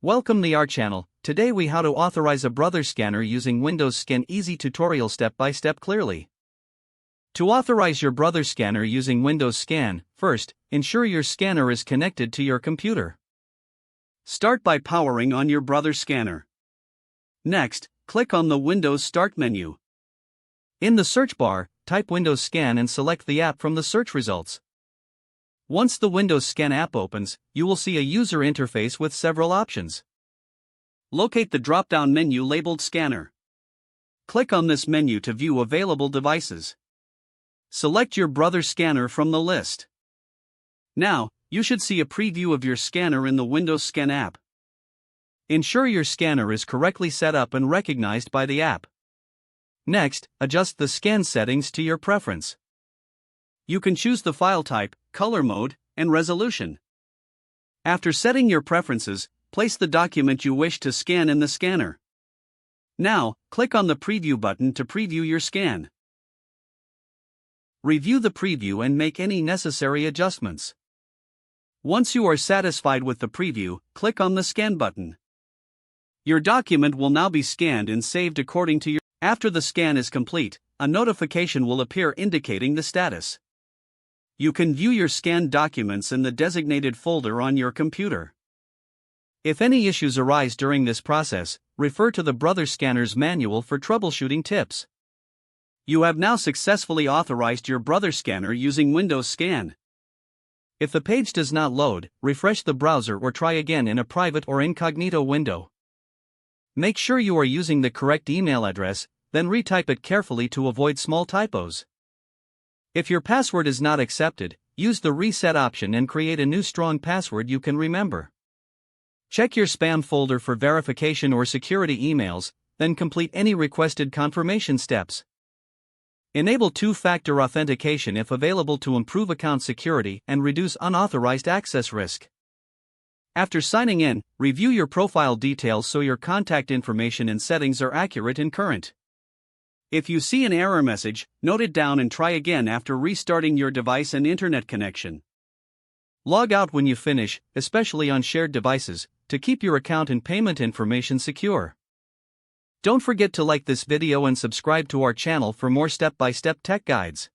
Welcome to our channel. Today we how to authorize a brother scanner using Windows Scan easy tutorial step by step clearly. To authorize your brother scanner using Windows Scan, first, ensure your scanner is connected to your computer. Start by powering on your brother scanner. Next, click on the Windows Start menu. In the search bar, type Windows Scan and select the app from the search results. Once the Windows Scan app opens, you will see a user interface with several options. Locate the drop-down menu labeled Scanner. Click on this menu to view available devices. Select your brother scanner from the list. Now, you should see a preview of your scanner in the Windows Scan app. Ensure your scanner is correctly set up and recognized by the app. Next, adjust the scan settings to your preference. You can choose the file type, color mode, and resolution. After setting your preferences, place the document you wish to scan in the scanner. Now, click on the Preview button to preview your scan. Review the preview and make any necessary adjustments. Once you are satisfied with the preview, click on the Scan button. Your document will now be scanned and saved according to your. After the scan is complete, a notification will appear indicating the status. You can view your scanned documents in the designated folder on your computer. If any issues arise during this process, refer to the Brother Scanner's manual for troubleshooting tips. You have now successfully authorized your brother scanner using Windows Scan. If the page does not load, refresh the browser or try again in a private or incognito window. Make sure you are using the correct email address, then retype it carefully to avoid small typos. If your password is not accepted, use the reset option and create a new strong password you can remember. Check your spam folder for verification or security emails, then complete any requested confirmation steps. Enable two-factor authentication if available to improve account security and reduce unauthorized access risk. After signing in, review your profile details so your contact information and settings are accurate and current. If you see an error message, note it down and try again after restarting your device and internet connection. Log out when you finish, especially on shared devices, to keep your account and payment information secure. Don't forget to like this video and subscribe to our channel for more step-by-step tech guides.